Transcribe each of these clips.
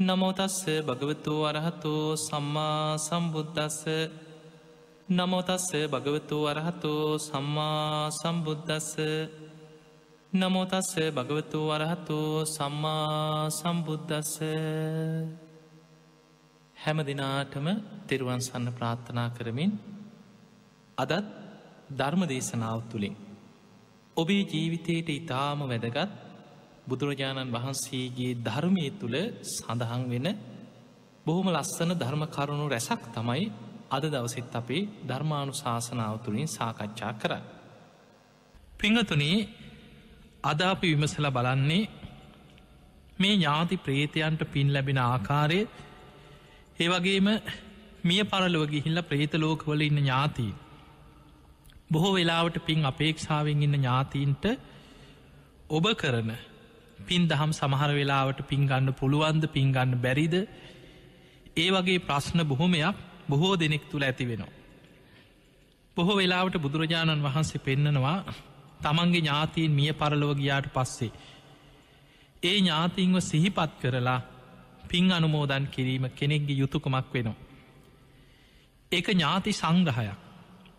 නමෝ තස්ස භගවතු අරහතෝ සම්මා සම්බුද්දස්ස නමෝ තස්ස භගවතු අරහතෝ සම්මා සම්බුද්දස්ස නමෝ තස්ස භගවතු අරහතෝ සම්මා සම්බුද්දස්ස. හැම දිනාටම තෙරුවන් සරණ ප්‍රාර්ථනා කරමින් අදත් ධර්ම දේශනාව තුළින් ඔබේ ජීවිතයට ඉතාම වැදගත් බුදුරජාණන් වහන්සේගේ ධර්මය තුළ සඳහන් වෙන බොහොම ලස්සන ධර්ම කරුණු රැසක් තමයි අද දවසෙත් අපේ ධර්මානුශාසනාව තුළින් සාකච්ඡා කරන්න. පිංගතුනේ අද අපි විමසල බලන්නේ මේ ඥාති ප්‍රේතයන්ට පින් ලැබෙන ආකාරය, ඒ වගේම මිය පරලොව ගිහිල්ලා ප්‍රේත ලෝකවල ඉන්න ඥාතීන්, බොහෝ වෙලාවට පින් අපේක්ෂාවෙන් ඉන්න ඥාතීන්ට ඔබ කරන පින් දහම් සමහර වෙලාවට පින් ගන්න පුළුවන්ද, පින් ගන්න බැරිද, ඒ වගේ ප්‍රශ්න බොහොමයක් බොහෝ දෙනෙක් තුළ ඇති වෙනවා. බොහෝ වෙලාවට බුදුරජාණන් වහන්සේ පෙන්නනවා තමන්ගේ ඥාතීන් මිය පරලොව ගියාට පස්සේ ඒ ඥාතීන්ව සිහිපත් කරලා පින් අනුමෝදන් කිරීම කෙනෙක්ගේ යුතුකමක් වෙනවා. ඒක ඥාති සංග්‍රහයක්.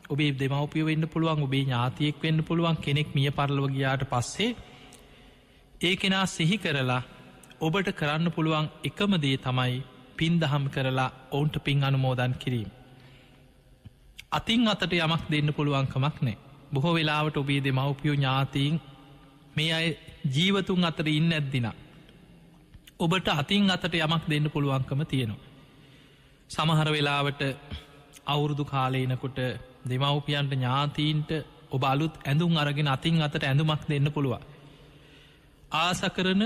ඔබේ දෙමව්පියෝ වෙන්න පුළුවන්, ඔබේ ඥාතියෙක් වෙන්න පුළුවන්. කෙනෙක් මිය පරලොව ගියාට පස්සේ ඒ කෙනා සිහි කරලා ඔබට කරන්න පුළුවන් එකම දේ තමයි පින් දහම් කරලා ඔවුන්ට පින් අනුමෝදන් කිරීම. අතින් අතට යමක් දෙන්න පුළුවන්කමක් නෑ. බොහෝ වෙලාවට ඔබේ දෙමව්පියෝ ඥාතීන් මේ අය ජීවතුන් අතර ඉන්න ඇද්දින ඔබට අතින් අතට යමක් දෙන්න පුළුවන්කම තියෙනවා. සමහර වෙලාවට අවුරුදු කාලයනකොට දෙමව්පියන්ට ඥාතීන්ට ඔබ අලුත් ඇඳුම් අරගෙන අතින් අතට ඇඳුමක් දෙන්න පුළුවන්. ආස කරන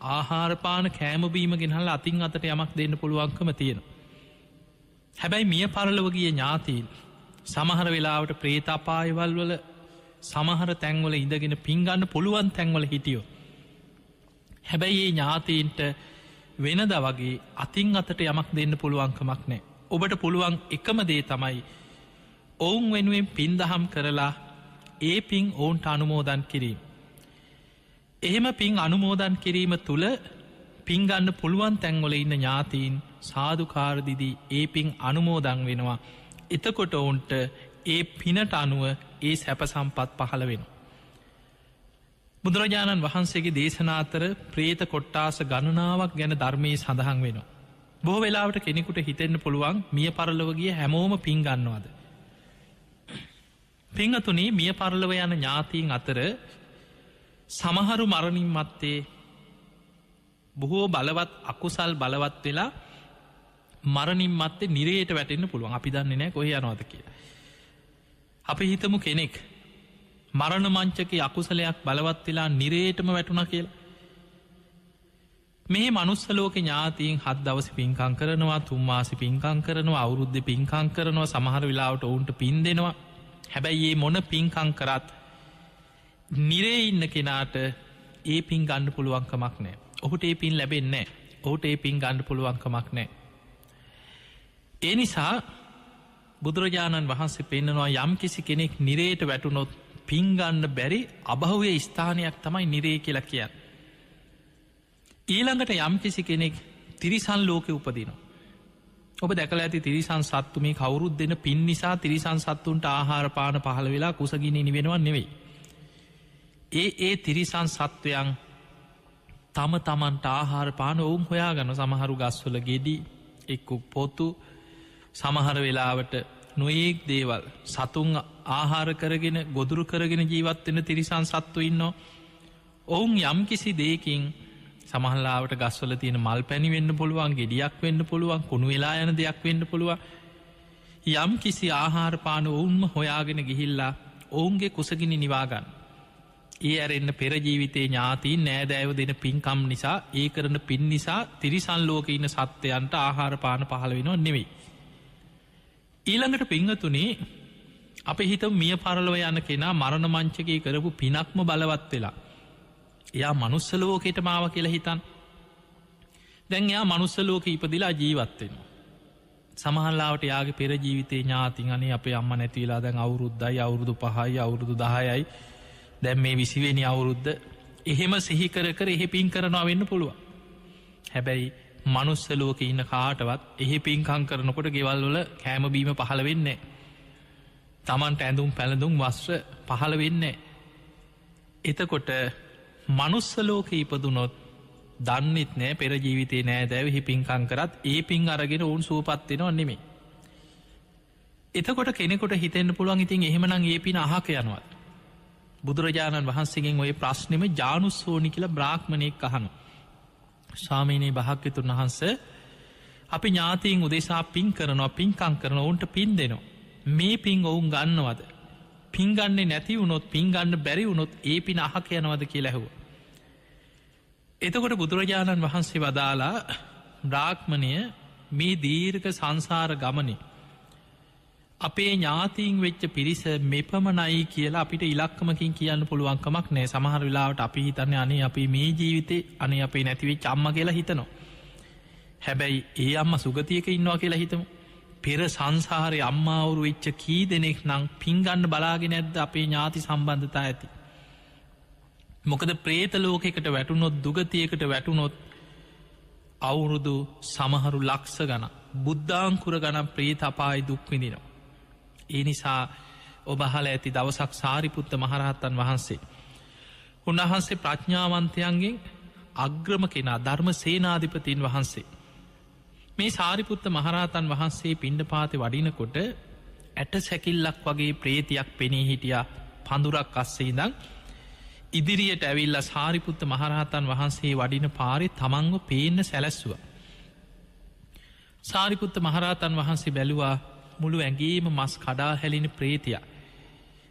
ආහාරපාන කෑමබීම ගෙනහල් අතින් අතට යමක් දෙන්න පුළුවන්කම තියෙන. හැබැයි මිය පරලොවගිය ඥාතීන් සමහර වෙලාවට ප්‍රේතාපායවල් වල සමහර තැන්වල ඉඳගෙන පින්ගන්න පුළුවන් තැන්වල හිටියෝ. හැබැයි ඒ ඥාතීන්ට වෙනද වගේ අතින් අතට යමක් දෙන්න පුළුවන්කමක් නෑ. ඔබට පුළුවන් එකම දේ තමයි ඔවුන් වෙනුවෙන් පින් දහම් කරලා ඒ පින් ඔවුන්ට අනුමෝදන් කිරීම. එහෙම පින් අනුමෝදන් කිරීම තුළ පින්ගන්න පුළුවන් තැන්වල ඉන්න ඥාතීන් සාධකාරදිදී ඒ පින් අනුමෝදන් වෙනවා. එතකොට ඔවුන්ට ඒ පිනට අනුව ඒ සැප සම්පත් පහළ වෙන. බුදුරජාණන් වහන්සේගේ දේශනාතර ප්‍රේත කොට්ටාස ගණනාවක් ගැන ධර්මයේ සඳහන් වෙනවා. බොහෝ වෙලාවට කෙනෙකුට හිතෙන්න පුළුවන් මිය පරලොවගිය හැමෝම පින් ගන්නවාද. පිංගතුනේ මිය පරලොව යන ඥාතීන් අතර සමහරු මරණින් මත්තේ බොහෝ බලවත් අකුසල් බලවත් වෙලා මරණින් මත්තේ නිරයට වැටෙන්න පුළුවන්. අපි දන්නේ නෑ කොහේ යනවද කියලා. අපි හිතමු කෙනෙක් මරණ මංචකේ අකුසලයක් බලවත් වෙලා නිරේටම වැටුණා කියලා. මේ මනුස්ස ලෝකේ ඥාතීන් 7 දවස් පින්කම් කරනවා, 3 මාස පින්කම් කරනවා, අවුරුද්දේ පින්කම් කරනවා, සමහර වෙලාවට ඔවුන්ට පින් දෙනවා. හැබැයි මේ මොන පින්කම් කරත් නිරේ ඉන්න කෙනාට ඒ පින් ගන්න පුළුවන්කමක් නෑ. ඔහුට ඒ පින් ලැබෙන්නේ නෑ. ඔහුට ඒ පින් ගන්න පුළුවන්කමක් නෑ. ඒ නිසා බුදුරජාණන් වහන්සේ පෙන්නනවා යම් කිසි කෙනෙක් නිරේට වැටුනොත් පින් ගන්න බැරි අභව්‍ය ස්ථානයක් තමයි නිරේ කියලා කියන්නේ. ඊළඟට යම් කිසි කෙනෙක් තිරිසන් ලෝකෙ උපදිනවා. ඔබ දැකලා ඇති තිරිසන් සත්තු මේ කවුරුත් දෙන පින් නිසා තිරිසන් සත්තුන්ට ආහාර පාන පහළ වෙලා කුසගිනි නිවෙනවා නෙවෙයි. ඒ තිරිසන් සත්වයන් තම තමන්ට ආහාර පාන ඔවුන් හොයාගන්න. සමහරු ගස්වල ගෙඩි, එක්කු පොතු, සමහර වෙලාවට නොයෙක් දේවල් සතුන් ආහාර කරගෙන ගොදුරු කරගෙන ජීවත්වෙන තිරිසන් සත්තු ඉන්නවා. ඔවුන් යම් කිසි දෙයකින් සමහල්ලාවට ගස්වල තියෙන මල් පැණි වෙන්න පුළුවන්, ගෙඩියක් වෙන්න පුළුවන්, කුණු වෙලා යන දෙයක් වෙන්න පුළුවන්. යම් කිසි ආහාර පාන ඔවුන්ම හොයාගෙන ගිහිල්ලා ඔවුන්ගේ කුසගිනි නිවාගන්න. ඒ ඇරෙන්න පෙරජීවිතේ ඥාතීන් නෑදෑව දෙන පින්කම් නිසා, ඒ කරන පින් නිසා තිරිසන් ලෝක ඉන්න සත්වයන්ට ආහාර පාන පහළ වෙනවා නෙවෙයි. ඊළඟට පිංගතුනේ අප හිතමු මිය පරලොව යන කෙනා මරණ මංචකේ කරපු පිනක්ම බලවත් වෙලා එයා මනුස්ස ලෝකයට මාව කියලා හිතන්. දැන් එයා මනුස්ස ලෝකෙ ඉපදිලා ජීවත් වෙනවා. සමහරලාවට යාගේ පෙර ජීවිතේ ඥාතින් අනේ අපේ අම්මා නැති වෙලා දැන් අවුරුද්දයි, අවුරුදු 5යි, අවුරුදු 10යි, දැන් මේ 20 වෙනි අවුරුද්ද එහෙම සිහි කර කර එහෙ පින් කරනවා වෙන්න පුළුවන්. හැබැයි මනුස්සලෝක ඉන්න කාටවත් එහි පින්කං කරනකොට ගෙවල්වල කෑමබීම පහළ වෙන්නේ. තමන්ට ඇඳුම් පැළඳුම් වස්්‍ර පහළ වෙන්නේ. එතකොට මනුස්සලෝක ඉපදුනොත් දන්නෙත් නෑ පෙර ජීවිතය නෑ දැව හිපින්කං කරත් ඒ පින් අරගෙන ඔවුන් සූපත්වෙනවා නෙමේ. එතකොට කෙනෙකොට හිතෙන්න්න පුළුවන් ඉතින් එහෙමනං ඒ පින අහක යනවත්. බුදුරජාණන් වහන්සේගෙන් ඔය ප්‍රශ්නෙම ජානුස්සෝනි කියලා බ්‍රාහ්මණයෙක් අහනු. ස්වාමීනයේ භාග්‍යතුන් වහන්ස අපි ඥාතීන් උදෙසා පින් කරනවා පින්කං කරන ඔවුන්ට පින් දෙනවා. මේ පින් ඔවුන් ගන්නවද. පින්ගන්නේ නැති වුණොත් පින්ගන්න බැරි වුණොත් ඒ පින අහක යනවද කියලා ඇහුව. එතකොට බුදුරජාණන් වහන්සේ වදාලා බ්‍රාහ්මණය මේ දීර්ඝ සංසාර ගමනේ අපේ ඥාතීන් වෙච්ච පිරිස මෙපමණයි කියලා අපිට ඉලක්කමකින් කියන්න පුළුවන්කමක් නෑ. සමහර වෙලාවට අපි හිතන්නේ අනේ අපි මේ ජීවිතේ අනේ අපේ නැතිවෙච්ච අම්ම කියලා හිතනවා. හැබැයි ඒ අම්ම සුගතියක ඉන්නවා කියලා හිතමු. පෙර සංසාරය අම්මාවුරු වෙච්ච කී දෙනෙක් නම් පින්ගන්න බලාගෙන ඇද්ද අපේ ඥාති සම්බන්ධතා ඇති. මොකද ප්‍රේතලෝකෙකට වැටුනොත් දුගතියකට වැටුනොත් අවුරුදු සමහරු ලක්ෂ ගන බුද්ධාංකුර ගනම් ප්‍රේත අපායි දුක්විදිනවා. ඒ නිසා ඔබහල ඇති දවසක් සාරිපුත්ත මහරහත්තන් වහන්සේ. උන්වහන්සේ ප්‍රඥාවන්තයන්ගෙන් අග්‍රම කෙනා ධර්ම සේනාධිපතින් වහන්සේ. මේ සාරිපුත්ත මහරහතන් වහන්සේ පිණ්ඩපාතේ වඩිනකොට ඇට සැකිල්ලක් වගේ ප්‍රේතියක් පෙනී හිටියා පඳුරක් අස්සේ ඉඳන් ඉදිරියට ඇවිල්ල සාරිපුත්ත මහරහතන් වහන්සේ වඩින පාරි තමන්ව පේන්න සැලැස්සුව. සාරිපුත්ත මහරහතන් වහන්සේ බැලුවා මුළු ඇගේම මස් කඩා හැලින ප්‍රේතිය.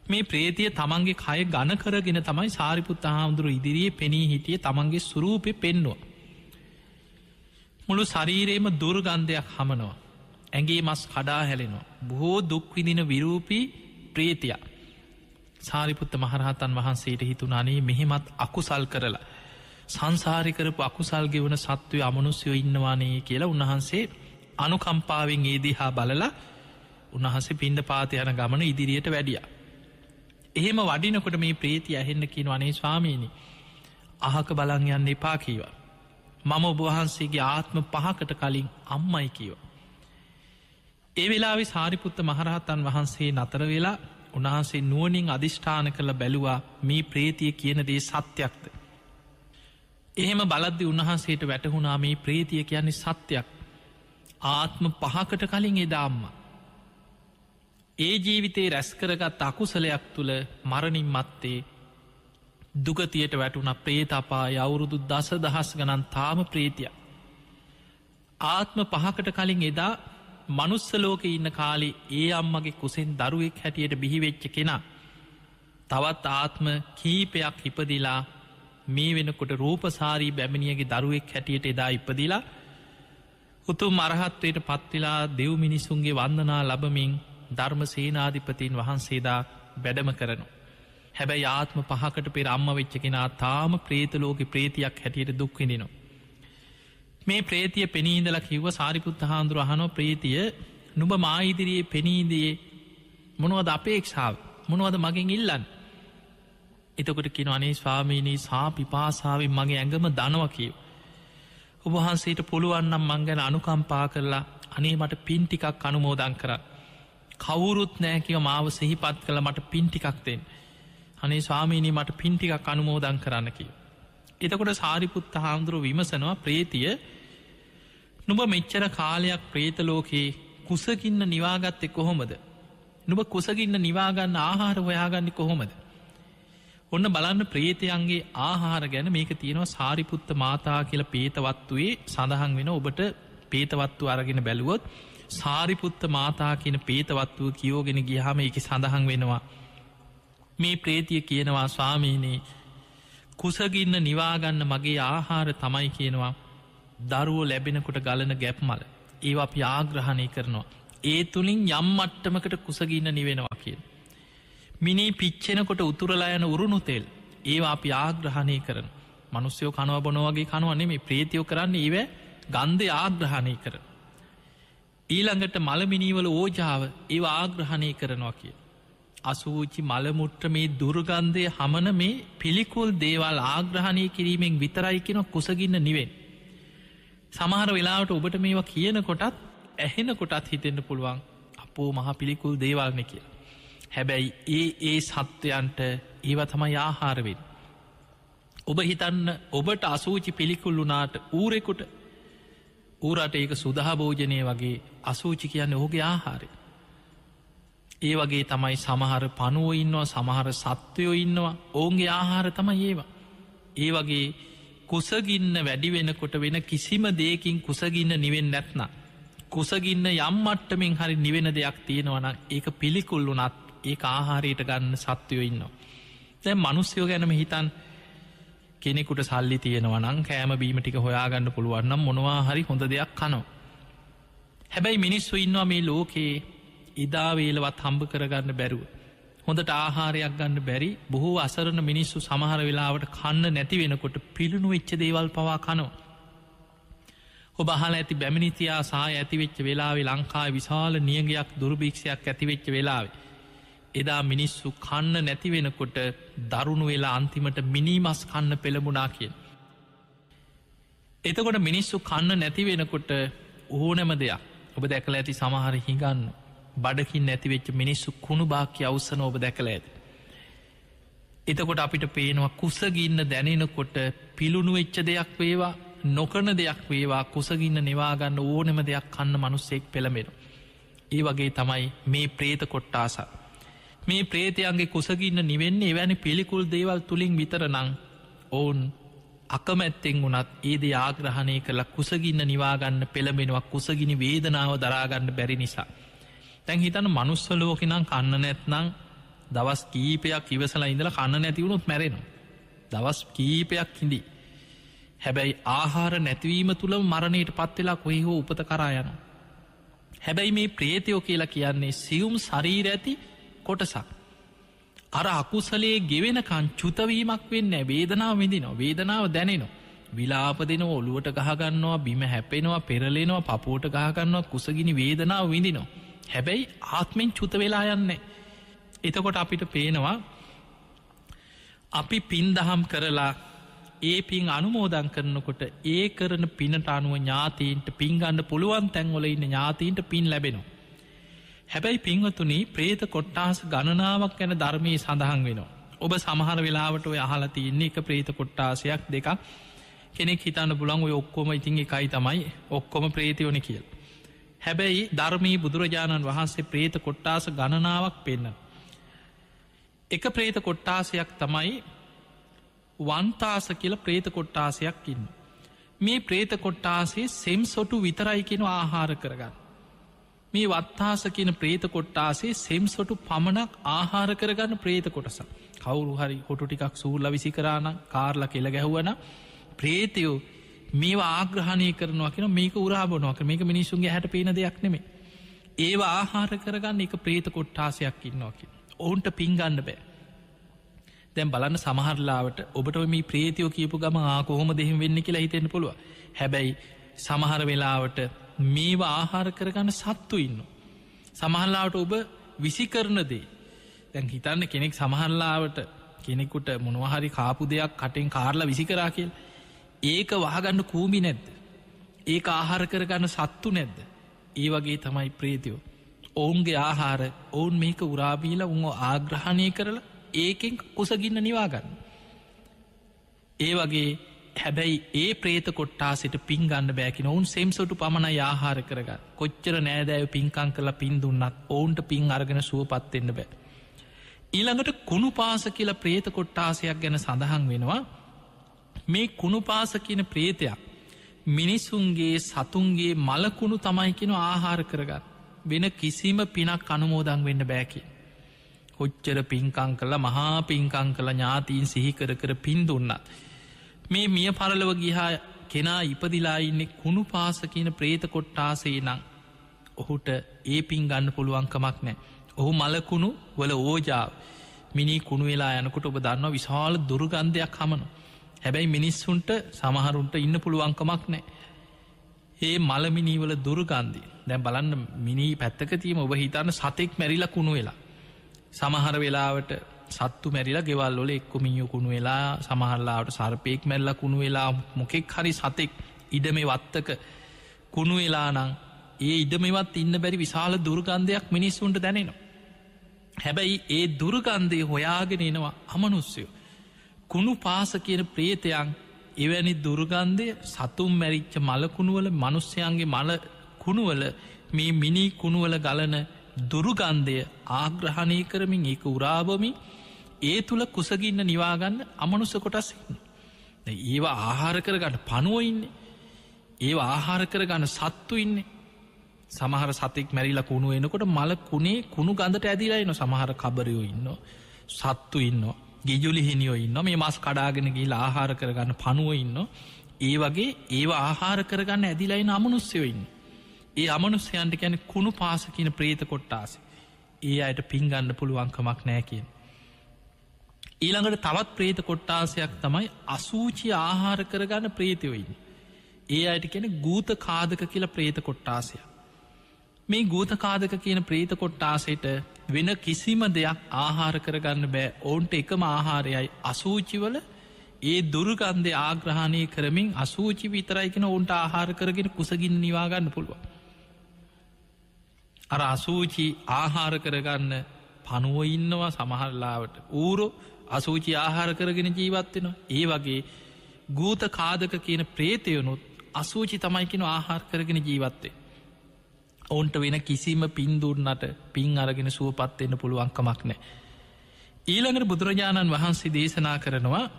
මේ ප්‍රේතිය තමන්ගේ කය ගණ කරගෙන තමයි සාරිපුත්ත හාමුදුරු ඉදිරියේ පෙනී හිටිය තමන්ගේ සුරූපය පෙන්නවා. මුළු ශරීරයේම දුර්ගන්ධයක් හමනවා. ඇගේ මස් කඩා හැලෙනවා. බොහෝ දුක්විදින විරූපී ප්‍රේතිය. සාරිපුත්ත මහරහතන් වහන්සේට හිතුනානේ මෙහෙමත් අකුසල් කරලා. සංසාරිකරපු අකුසල් ගෙවන සත්වය අමනුස්යෝ ඉන්නවානේ කියලා උන්වහන්සේ අනුකම්පාවෙන් ඒ දිහා බලලා උන්වහන්සේ පිණ්ඩපාත යන ගමන ඉදිරියට වැඩිය. එහෙම වඩිනකොට මේ ප්‍රේතිය ඇහෙන්න කියන අනේ ස්වාමීනි අහක බලන් යන්න එපා කීවා. මම ඔබවහන්සේගේ ආත්ම 5කට කලින් අම්මයි කීවා. ඒ වෙලාවේ සාරිපුත්ත මහරහතන් වහන්සේ නතර වෙලා උන්වහන්සේ නුවණින් අධිෂ්ඨාන කළ බැලුවා මේ ප්‍රේතිය කියන දේ සත්‍යයක්ද. එහෙම බලද්දි උන්වහන්සේට වැටහුණා මේ ප්‍රේතිය කියන්නේ සත්‍යයක්. ආත්ම 5කට කලින් එදා අම්මා. ඒ ජීවිතේ රැස්කරගත් අකුසලයක් තුළ මරණින් මත්තේ දුගතියට වැටුණ ප්‍රේතපාය අවුරුදු 10,000 ගණන් තාම ප්‍රේතිය. ආත්ම 5කට කලින් එදා මනුස්සලෝක ඉන්න කාලේ ඒ අම්මගේ කුසෙන් දරුවෙක් හැටියට බිහිවෙච්ච කෙනා තවත් ආත්ම කීපයක් ඉපදිලා මේ වෙනකොට රූපසාරී බැමිණියගේ දරුවෙක් හැටියට එදා ඉපදිලා උතුම් අරහත්වයට පත්වෙලා දෙව් මිනිසුන්ගේ වන්දනා ලබමින් ධර්ම සේනාධිපතින් වහන්සේදා වැඩම කරනු. හැබැයි ආත්ම 5කට පෙර අම්ම වෙච්ච කෙනා තාම ප්‍රේතලෝක ප්‍රේතියක් හැටියට දුක්විදිනවා. මේ ප්‍රේතිය පෙනීදල කිව්ව සාරිපුත්ත හාමුදුරුව අහනෝ ප්‍රේතිය නුඹ මා ඉදිරියේ පෙනීදියේ මොනවද අපේක්ෂාව මොනවද මගෙන් ඉල්ලන්න. එතකොට කියන අනේ ස්වාමීනී සා පිපාසාවෙන් මගේ ඇඟම දනවා කියව. ඔබහන්සේට පුළුවන්නම් මං ගැන අනුකම්පා කරලා අනේ මට පින් ටිකක් අනුමෝදන් කර. කවුරුත් නෑ කිව මාව සිහිපත් කළ මට පින් ටිකක් දෙන්න. අනේ ස්වාමීනී මට පින් ටිකක් අනුමෝදන් කරන්න කිව. එතකොට සාරිපුත්ත හාමුදුරුව විමසනවා ප්‍රේතිය නුඹ මෙච්චර කාලයක් ප්‍රේතලෝකයේ කුසගින්න නිවාගත්තෙ කොහොමද. නුඹ කුසගින්න නිවාගන්න ආහාර හොයාගන්න කොහොමද. ඔන්න බලන්න ප්‍රේතයන්ගේ ආහාර ගැන මේක තියෙනවා සාරිපුත්ත මාතා කියල පේතවත්තුවේ සඳහන් වෙන ඔබට පේතවත්තු අරගෙන බැලුවොත් සාරිපුත්ත මාතා කියන පේතවත්තුව කියෝගෙන ගියහම එක සඳහන් වෙනවා. මේ ප්‍රේතිය කියනවා ස්වාමීනී කුසගින්න නිවාගන්න මගේ ආහාර තමයි කියනවා දරුවෝ ලැබෙනකොට ගලන ගැප්මල ඒ අපි ආග්‍රහණය කරනවා. ඒ තුළින් යම් මට්ටමකට කුසගින්න නිවෙනවා කිය. මිනී පිච්චෙනකොට උතුරලා යන උරුණු තෙල් ඒවා අපි ආග්‍රහණය කරන මනුස්්‍යයෝ කනව බොනවගේ කනුවන්නේ මේ ප්‍රේතියෝ කරන්න ඒව ගන්ධය ආග්‍රහණය කරන. ඊළඟට මළමිනීවල ඕජාව ඒ ආග්‍රහණය කරනවා කිය. අසූචි මළමුට්ට මේ දුර්ගන්ධය හමන මේ පිළිකුල් දේවල් ආග්‍රහණය කිරීමෙන් විතරයි කෙන කුසගින්න නිවෙන්. සමහර වෙලාවට ඔබට මේවා කියන කොටත් ඇහෙන කොටත් හිතෙන්න්න පුළුවන් අපෝ මහ පිළිකුල් දේවල්න කියලා. හැබැයි ඒ සත්වයන්ට ඒව තමයි ආහාරවෙන්. ඔබ හිතන්න ඔබට අසූචි පිළිකුල්ලුනාට ඌරෙකුට ඌරට ඒක සුදහභෝජනය වගේ අසූචි කියන්න ඔහුගේ ආහාරය. ඒ වගේ තමයි සමහර පනුව ඉන්නවා සමහර සත්වයෝ ඉන්නවා ඔවුන්ගේ ආහාර තමයි ඒවා. ඒ වගේ කුසගින්න වැඩි වෙනකොට වෙන කිසිම දෙයකින් කුසගින්න නිවෙන් නැත්න. කුසගින්න යම් මට්ටමින් හරි නිවෙන දෙයක් තියෙනවන ඒක පිළිකුල්ලුනත් ඒ ආහාරයට ගන්න සත්වයෝ ඉන්නවා. දැ මනුස්්‍යයෝ ගැනම හිතන් කෙනෙකුට සල්ලි තියෙනවනම් කෑම බීම ටික හොයාගන්න පුළුවන්නම් මොනවා හරි හොඳ දෙයක් කනෝ. හැබැයි මිනිස්සු ඉන්නවා මේ ලෝකයේ ඉදාවේලවත් හම්බ කරගන්න බැරුව. හොඳට ආහාරයක් ගන්න බැරි බොහෝ අසරණ මිනිස්සු සමහර වෙලාවට කන්න නැති වෙනකොට පිළුණු වෙච්ච දේවල් පවා කනෝ. ඔබ අහල ඇති බැමිනිතියා සාය ඇතිවෙච්ච වෙලාවේ ලංකායි විශාල නියගයක් දුර්භීක්ෂයක් ඇතිවෙච්ච වෙලාවේ. එදා මිනිස්සු කන්න නැති වෙනකොට දරුණු වෙලා අන්තිමට මිනිමස් කන්න පෙළඹුණා කියෙන්. එතකොට මිනිස්සු කන්න නැති වෙනකොට ඕනෑම දෙයක් ඔබ දැකල ඇති සමහර හිගන්න බඩකින් නැතිවෙච්ච මිනිස්සු කුණු භාක්‍ය අවසන ඔබ දැකළ ඇද. එතකොට අපිට පේනවා කුසගින්න දැනෙනකොට පිළුණු වෙච්ච දෙයක් වේවා නොකන දෙයක් වේවා කුසගින්න නිවාගන්න ඕනෙම දෙයක් කන්න මනුස්සෙක් පෙළමෙන. ඒ වගේ තමයි මේ ප්‍රේත කොට්ටාසා. මේ ප්‍රේතයන්ගේ කුසගින්න නිවෙන්නේ එවැනි පිළිකුල් දේවල් තුළින් විතර නං ඔවුන් අකමැත්තෙන් වුනත් ඒද ආග්‍රහණය කරලා කුසගින්න නිවාගන්න පෙළඹෙනවා කුසගිනි වේදනාව දරාගන්න බැරි නිසා. තැන් හිතන මනුස්සලෝකෙනම් කන්න නැත්නං දවස් කීපයක් ඉවසලා ඉඳලා කන්න නැතිවුණුත් මැරෙනවා. දවස් කීපයක් හිදී. හැබැයි ආහාර නැතිවීම තුළ මරණයට පත්වෙලා කොහි හෝ උපත කරා යන. හැබැයි මේ ප්‍රේතයෝ කියලා කියන්නේ සියුම් ශරීර ඇති කොටසක්. අර අකුසලේ ගෙවෙනකන් චුතවීමක් වෙන්න වේදනාව විඳිනවා වේදනාව දැනෙනවා. විලාප දෙනව ඔළුවට ගහගන්නවා බිම හැපෙනවා පෙරලෙනවා පපුෝට ගහගන්නවා කුසගිනි වේදනාව විඳිනවා. හැබැයි ආත්මෙන් චුත වෙලා යන්නේ. එතකොට අපිට පේනවා අපි පින් දහම් කරලා ඒ පින් අනුමෝදන් කරනකොට ඒ කරන පිනට අනුව ඥාතීන්ට පින්ගන්න පුළුවන් තැන්වල ඉන්න ඥාතීන්ට පින් ලැබෙනවා. හැබැයි පින්වතුනි ප්‍රේත කොට්ටාස ගණනාවක් ගැන ධර්මයේ සඳහන් වෙනවා. ඔබ සමහර වෙලාවට ඔය අහලා තියන්නේ එක ප්‍රේත කොට්ටාසයක් දෙකක් කෙනෙක් හිතන්න පුළන් ඔය ඔක්කොම ඉතින් එකයි තමයි ඔක්කොම ප්‍රේතයෝනි කියල්. හැබැයි ධර්මී බුදුරජාණන් වහන්සේ ප්‍රේත කොට්ටාස ගණනාවක් පෙන්න. එක ප්‍රේත කොට්ටාසයක් තමයි වන්තාස කියල ප්‍රේත කොට්ටාසයක් ඉන්න. මේ ප්‍රේත කොට්ටාසේ සෙම් සොටු විතරයි කෙන ආහාර කරගන්න. මේ වත්තාස කියන ප්‍රේත කොට්ටාසේ සෙම් සොටු පමණක් ආහාර කරගන්න ප්‍රේත කොටස. කවුරු හරි හොටු ටිකක් සූල්ල විසි කරාන කාර්ල කෙළ ගැහුවන ප්‍රේතයෝ මේ ආග්‍රහණය කරනවා කියෙන මේක උරාබනොක මේක මිනිසුන්ගේ හැට පේන දෙයක් නෙමේ. ඒවා ආහාර කරගන්න එක ප්‍රේත කොට්ටාසයක් ඉන්නවාකි. ඔවුන්ට පින්ගන්න බෑ. දැම් බලන්න සමහරලාවට ඔබට මේ ප්‍රේතියෝ කියපු ගම කොහොම දෙහිම වෙන්න කියලා හිතෙන්න්න පුළුව. හැබැයි සමහර වෙලාවට මේවා ආහාර කරගන්න සත්තු ඉන්න. සමහරලාවට ඔබ විසි කරන දේ දැන් හිතන්න කෙනෙක් සමහරලාවට කෙනෙකුට මොනවහරි කාපු දෙයක් කටෙන් කාරලා විසි කරා කියල් ඒක වහගන්න කූමි නැද්ද. ඒක ආහාර කරගන්න සත්තු නැද්ද. ඒ වගේ තමයි ප්‍රේතියෝ. ඔවුන්ගේ ආහාර ඔවුන් මේක උරාබීල උන් ආග්‍රහණය කරලා ඒකෙන් කුසගින්න නිවාගන්න. ඒ වගේ හැබැයි ඒ ප්‍රේත කොට්ටාසිට පින්ගන්න බෑකින ඔවුන් සෙම්සොටු පමණ ආහාර කරගන්න කොච්චර නෑදෑව පින්කං කරලා පින් දුන්නත් ඔවුන්ට පින් අරගෙන සුවපත්වෙන්න බෑ. ඊළඟට කුණු පාස කියලා ප්‍රේත කොට්ටාසයක් ගැන සඳහන් වෙනවා. මේ කුණු පාස කියන ප්‍රේතයක් මිනිසුන්ගේ සතුන්ගේ මලකුණු තමයිකෙන ආහාර කරගන්න වෙන කිසිම පිනක් අනුමෝදන් වෙන්න බෑකි. කොච්චර පින්කං කළ මහා පින්කං කළ ඥාතීන් සිහිකර කර පින් දුන්නත්. මේ මිය පරලව ගිහා කෙනා ඉපදිලා ඉන්නේ කුණු පාස කියන ප්‍රේත කොට්ටාසේ නං ඔහුට ඒ පින් ගන්න පුළුවන්කමක් නෑ. ඔහු මලකුණු වල ඕජාව මිනි කුණු වෙලා යනකොට ඔබ දන්නවා විශාල දුර්ගන්ධයක් හමනු. හැබැයි මිනිස්සුන්ට සමහරුන්ට ඉන්න පුළුවන්කමක් නෑ. ඒ මලමිනීවල දුර්ගන්ධි දැන් බලන්න මිනී පැත්තක තියම ඔබ හිතන්න සතෙක් මැරිලා කුණු වෙලා. සමහර වෙලාවට සත්තු මැරිලා ගෙවල්ලොල එක්කොමියෝ කුණු වෙලා සමහරලාට සර්පයෙක් මැල්ල කුණු වෙලා මොකෙක් හරි සතෙක් ඉඩ මේ වත්තක කුණු වෙලානං ඒ ඉඩමවත් ඉන්න බැරි විශාල දුර්ගන්ධයක් මිනිස්සුන්ට දැනෙනවා. හැබැයි ඒ දුර්ගන්ධය හොයාගෙන එනවා අමනුස්්‍යයෝ. කුණු පාස කියන ප්‍රේතයන් එවැනි දුර්ගන්ධය සතුම් මැරිච්ච මලකුණුවල මනුස්්‍යයන්ගේ මල කුණුවල මේ මිනි කුණුවල ගලන දුරුගන්ධය ආග්‍රහණය කරමින් ඒක උරාබමින් ඒ තුළ කුසගින්න නිවාගන්න අමනුස්ස කොටස් ඒවා ආහාර කරගන්න පනුව ඉන්නේ ඒවා ආහාර කරගන්න සත්තු ඉන්නේ සමහර සතෙක් මැරිලා කුණු එනකොට මල කුණේ කුණු ගඳට ඇදිලා එන සමහර කබරයෝ ඉන්න සත්තු ඉන්න ගිජුලි හිනියෝ ඉන්න මේ මස් කඩාගෙන ගිහිල්ලා ආහාර කරගන්න පනුව ඉන්න ඒ වගේ ඒවා ආහාර කරගන්න ඇදිලා එන අමනුස්්‍යයෝ ඉන්න ඒ අමනුස්්‍යයන්ට කියන්නේ කුණු පාස කියන ප්‍රේත කොට්ටාස ඒ අයට පින්ගන්න පුළුවන්කමක් නෑ කියන ඊළඟට තවත් ප්‍රේත කොට්ටාසයක් තමයි අසූචි ආහාර කරගන්න ප්‍රේතයොයින් ඒ අයට කියන ගූත කාදක කියලා ප්‍රේත කොට්ටාසය මේ ගූතකාදක කියන ප්‍රීත කොට්ටාසයට වෙන කිසිම දෙයක් ආහාර කරගන්න බෑ ඔවුන්ට එකම ආහාරයයි අසූචිවල ඒ දුර්ගන්ධය ආග්‍රහණය කරමින් අසූචි විතරයිකෙන ඔවුන්ට ආහාර කරගෙන කුසගින් නිවාගන්න පුළුව අර අසූචි ආහාර කරගන්න පනුව ඉන්නවා සමහරලාවට ඌරෝ අසූචි ආහාර කරගෙන ජීවත්වෙනවා ඒ වගේ ගූතකාදක කියන ප්‍රේතයනුත් අසූචි තමයිකෙන ආහාර කරගෙන ජීවත්තේ ඔවුන්ට වෙන කිසිම පින්දුන්නට පින් අරගෙන සුවපත්වෙන්න පුළුවන්කමක් නෑ. ඊළඟට බුදුරජාණන් වහන්සේ දේශනා කරනවා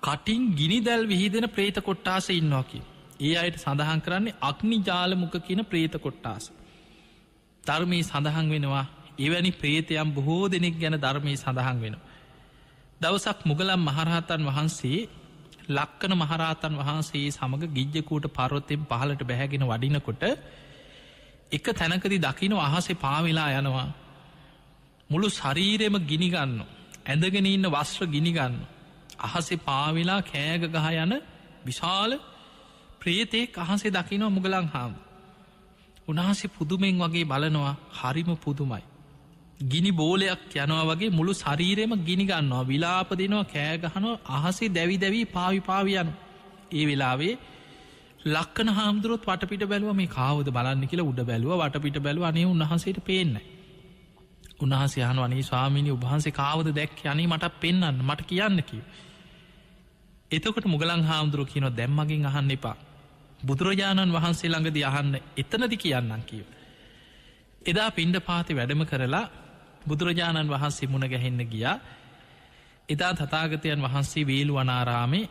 කටින් ගිනි දැල් විහිදෙන ප්‍රේත කොට්ටාස ඉන්නවාකි. ඒ අයට සඳහන් කරන්නේ අග්නි ජාලමුක කියන ප්‍රේත කොට්ටාස. ධර්මී සඳහන් වෙනවා එවැනි ප්‍රේතයම් බොහෝ දෙනෙක් ගැන ධර්මී සඳහන් වෙන. දවසක් මුගලම් මහරහතන් වහන්සේ ලක්කන මහරහතන් වහන්සේ සමඟ ගිජ්ජකූට පරොත්තෙන් පහලට බැහැගෙන වඩිනකොට එක තැනකති දකින අහසේ පාවෙලා යනවා මුළු ශරීරෙම ගිනිගන්න ඇඳගෙන ඉන්න වස්ත්‍ර ගිනිගන්න අහසේ පාවෙලා කෑග ගහ යන විශාල ප්‍රේතෙක් අහසේ දකිනවා මුගලන් හාම උන්හසේ පුදුමෙන් වගේ බලනවා හරිම පුදුමයි ගිනි බෝලයක් යනවා වගේ මුළු ශරීරෙම ගිනිගන්නවා විලාප දෙනවා කෑගහනවා අහසේ දැවි දැවී පාවිපාවියන ඒ වෙලාවේ ලක්කන හාමුදුරුවත් වටපිට බැලුව මේ කාවද බලන්න කියලා උඩ බැලුව වටපිට බැලුව අනේ උන්වහන්සේට පේන්න උන්වහන්සේ අහනවා අනේ ස්වාමීනි උභහන්සේ කාවද දැක්ක අනේ මට පෙන්වන්න මට කියන්න කිව්ව එතකොට මුගලන් හාමුදුරුවෝ කියනවා දැන් මගෙන් අහන්න එපා බුදුරජාණන් වහන්සේ ළඟදී අහන්න එතනදි කියන්නම් කිව්ව එදා පිණ්ඩපාතේ වැඩම කරලා බුදුරජාණන් වහන්සේ මුණ ගැහෙන්න ගියා එදා තථාගතයන් වහන්සේ වේළුවනාරාමේ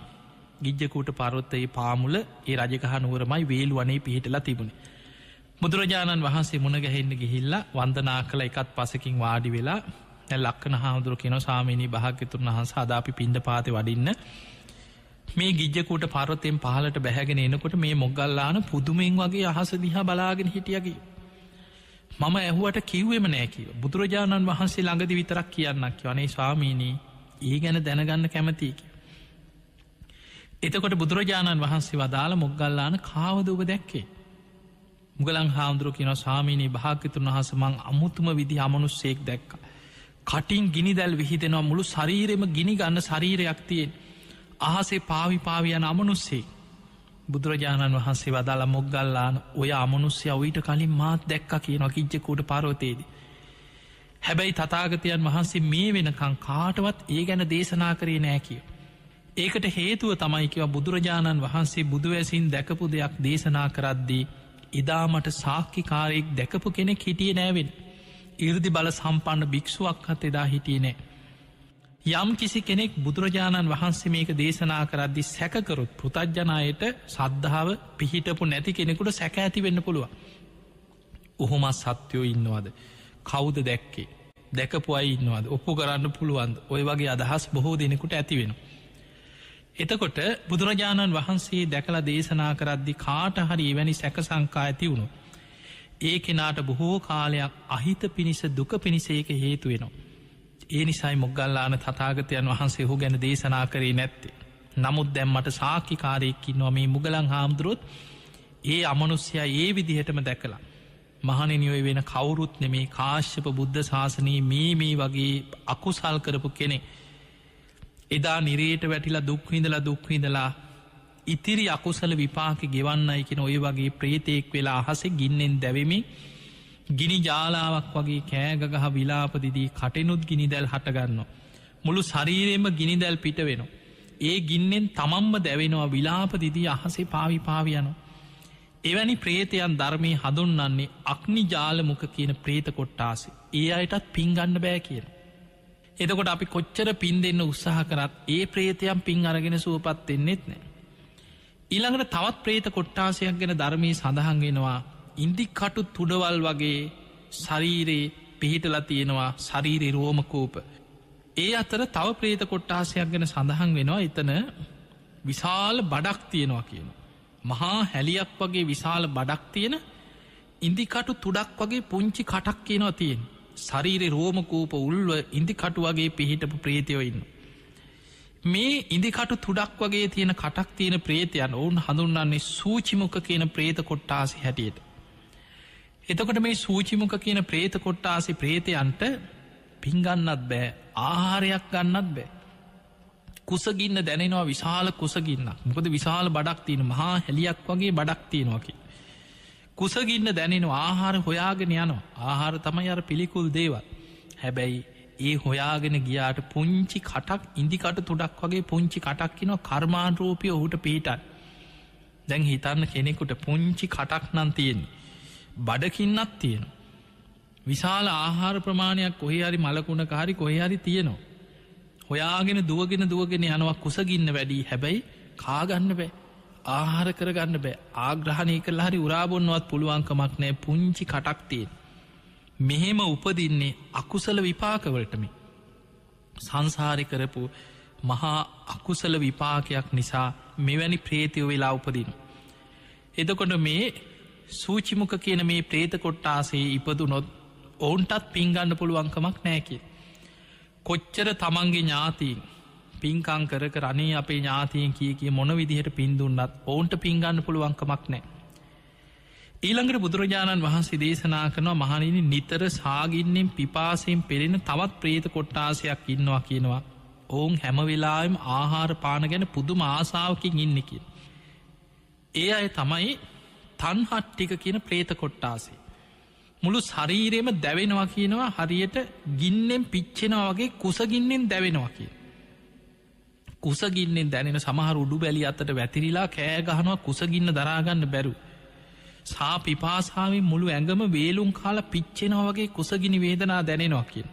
ගිජ්ජකූට පරොත්තයේ පාමුල ඒ රජගහ නුවරමයි වේළුවනේ පිහිටලා තිබුණේ. බුදුරජාණන් වහන්සේ මුණ ගැහෙන්න ගිහිල්ලා වන්දනා කළ එකත් පසකින් වාඩි වෙලා ලක්කන හාමුදුරුවෝ කියනවා ස්වාමීනි භාග්‍යවතුන් වහන්සේ අද අපි පිණ්ඩපාතේ වඩින්න මේ ගිජ්ජකූට පරොත්තෙන් පහලට බැහැගෙන එනකොට මේ මොග්ගල්ලාන පුදුමෙන් වගේ අහස දිහා බලාගෙන හිටියගේ මම ඇහුවට කිව්වෙම නෑ කිව්වා. බුදුරජාණන් වහන්සේ ළඟදී විතරක් කියන්නක් කිව්වා. අනේ ස්වාමීනි ඊ ගැන දැනගන්න කැමතියි කිව්වා. එතකොට බුදුරජාණන් වහන්සේ වදාළ මොග්ගල්ලාන කාවද ඔබ දැක්කේ මුගලන් හාමුදුරුවෝ කියනවා ස්වාමීනි භාග්‍යවතුන් වහන්සේ මං අමුතුම විදි අමනුස්සයෙක් දැක්කා කටින් ගිනි දැල් විහිදෙනවා මුළු ශරීරෙම ගිනි ගන්න ශරීරයක් තියෙන අහසේ පාවි යන අමනුස්සයෙක් බුදුරජාණන් වහන්සේ වදාළ මොග්ගල්ලාන ඔය අමනුස්සයා ඊට කලින් මාත් දැක්කා කියනවා කිජ්ජකූට පර්වතයේදී හැබැයි තථාගතයන් වහන්සේ මේ වෙනකන් කාටවත් ඒ ගැන දේශනා කරේ නෑ කිව්වා ඒකට හේතුව තමයි කිව්වා බුදුරජාණන් වහන්සේ බුදුවැසින් දැකපු දෙයක් දේශනා කරද්දී එදා මට සාක්කිකාරයෙක් දැකපු කෙනෙක් හිටියේ නෑවෙන. 이르දි බල සම්පන්න භික්ෂුවක්වත් එදා හිටියේ නෑ. යම් කිසි කෙනෙක් බුදුරජාණන් වහන්සේ මේක දේශනා කරද්දී සැකකරොත් පෘතජ්ජනයට ශ්‍රද්ධාව පිහිටපු නැති කෙනෙකුට සැක ඇති වෙන්න පුළුවන්. ඔහොම සත්‍යෝ ඉන්නවද? කවුද දැක්කේ? දැකපු අය ඉන්නවද? ඔප්පු කරන්න පුළුවන්ද? ඔය වගේ අදහස් බොහෝ දෙනෙකුට ඇති වෙනවා. එතකොට බුදුරජාණන් වහන්සේ දැකලා දේශනා කරද්දි කාට හරි එවැනි සැක සංකා ඇති වුණු. ඒ කෙනාට බොහෝ කාලයක් අහිත පිණිස දුක පිණිස ඒක හේතු වෙනවා. ඒ නිසයි මොග්ගල්ලාන තථාගතයන් වහන්සේ ඔහු ගැන දේශනා කරේ නැත්තේ. නමුත් දැන් මට සාක්කිකාරයෙක් ඉන්නවා මේ මුගලන් හාමුදුරුවොත් ඒ අමනුස්සයා ඒ විදිහටම දැකලා මහණෙනි ඔය වෙන කවුරුත් නෙමේ කාශ්‍යප බුද්ධ ශාසනයේ මේ වගේ අකුසල් කරපු කෙනෙක් එදා නිරේට වැටිලා දුක්විඳලා ඉතිරි අකුසල විපාක ගෙවන්නයි කියෙන ඔය වගේ ප්‍රේතෙක් වෙලා අහසේ ගින්නෙන් දැවෙමි ගිනි ජාලාවක් වගේ කෑගගහ විලාපදිදී කටනුත් ගිනි දැල් හටගන්න. මුළු ශරීරයෙන්ම ගිනි දැල් පිට වෙනවා. ඒ ගින්නෙන් තමම්ම දැවෙනවා විලාපදිදී අහසේ පාවි පාවියන. එවැනි ප්‍රේතයන් ධර්මය හඳුන්නන්නේ අක්නි ජාලමුක කියන ප්‍රේත කොට්ටාසේ. ඒ අයටත් පින්ගන්න බෑ කියන. එතකොට අපි කොච්චර පින් දෙන්න උත්සාහ කරත් ඒ ප්‍රේතයන් පින් අරගෙන සුවපත් වෙන්නෙත් නෑ. ඊළඟට තවත් ප්‍රේත කොට්ටාසයක් ගැන ධර්මී සඳහන් වෙනවා ඉන්දිකටු තුඩවල් වගේ ශරීරයේ පිහිටලා තියෙනවා ශරීරී රෝමකූප. ඒ අතර තව ප්‍රේත කොට්ටාසයක් ගැන සඳහන් වෙනවා එතන විශාල බඩක් තියෙනවා කියන. මහා හැලියක් වගේ විශාල බඩක් තියෙන ඉන්දිකටු තුඩක් වගේ පුංචි කටක් කියනවා තියෙන. ශරීරේ රෝමකූප උල්ව ඉන්දිකටු වගේ පිහිටපු ප්‍රේතයොඉන්න. මේ ඉදිකටු තුඩක් වගේ තියෙන කටක් තියෙන ප්‍රේතයන් ඔවුන් හඳුන්න්නේ සූචිමුක කියන ප්‍රේත කොට්ටාසි හැටියට. එතකොට මේ සූචිමුක කියන ප්‍රේත කොට්ටාසි ප්‍රේතයන්ට පින්ගන්නත් බෑ ආහාරයක් ගන්නත් බෑ. කුසගින්න දැනෙනවා විශාල කුසගින්න මොකද විශාල බඩක් තියෙන මහා හැලියක් වගේ බඩක් තියෙනවාකි. කුසගින්න දැනෙන ආහාර හොයාගෙන යනවා ආහාර තමයි අර පිළිකුල් දේවල්. හැබැයි ඒ හොයාගෙන ගියාට පුංචි කටක් ඉදිකට තුඩක් වගේ පුංචි කටක් කිනව කර්මාණරූපය ඔහුට පිහිටන්. දැන් හිතන්න කෙනෙකුට පුංචි කටක් නම් තියෙන්නේ. බඩකින්නත් තියෙන. විශාල ආහාර ප්‍රමාණයක් කොහරි මලකුණ කාරි කොහරි තියෙනවා. හොයාගෙන දුවගෙන යනවා කුසගින්න වැඩී හැබැයි කාගන්න බෑ ආහාර කරගන්න බෑ ආග්‍රහණය කරලා හරි උරාබොන්නවත් පුළුවන්කමක් නෑ පුංචි කටක් තියෙන. මෙහෙම උපදින්නේ අකුසල විපාකවලටමි. සංසාරි කරපු මහා අකුසල විපාකයක් නිසා මෙවැනි ප්‍රේතියෝ වෙලා උපදින. එදකොට මේ සූචිමුක කියන මේ ප්‍රේත කොට්ටාසේ ඉපදුනොත් ඔවුන්ටත් පින්ගන්න පුළුවන්කමක් නෑකි. කොච්චර තමන්ගේ ඥාතීන් පින්කං කර රනේ අපේ ඥාතියෙන් කිය මොන විදිහට පින්දුන්නත් ඔවුන්ට පින්ගන්න පුළුවන්කමක් නෑ. ඊළඟට බුදුරජාණන් වහන්සේ දේශනා කරනවා මහණෙනි නිතර සාගින්නෙන් පිපාසයෙන් පෙරෙන තවත් ප්‍රේත කොට්ටාසයක් ඉන්නවා කියනවා. ඔවුන් හැම වෙලාවෙම ආහාර පාන ගැන පුදුම ආසාාවකින් ඉන්නකි. ඒ අය තමයි තන්හට්ටික කියන ප්‍රේත කොට්ටාසේ. මුළු ශරීරයම දැවෙනවා කියනවා හරියට ගින්නෙන් පිච්චෙනවා වගේ කුසගින්නෙන් දැවෙනවා කිය. කුසගින්නෙන් දැනෙන සමහර උඩු බැලි අතට වැතිරිලා කෑගහනවා කුසගින්න දරාගන්න බැරු. සා පිපාසාාවෙන් මුළු ඇඟම වේලුම් කාල පිච්චෙනවා වගේ කුසගිනි වේදනා දැනෙනවා කිය.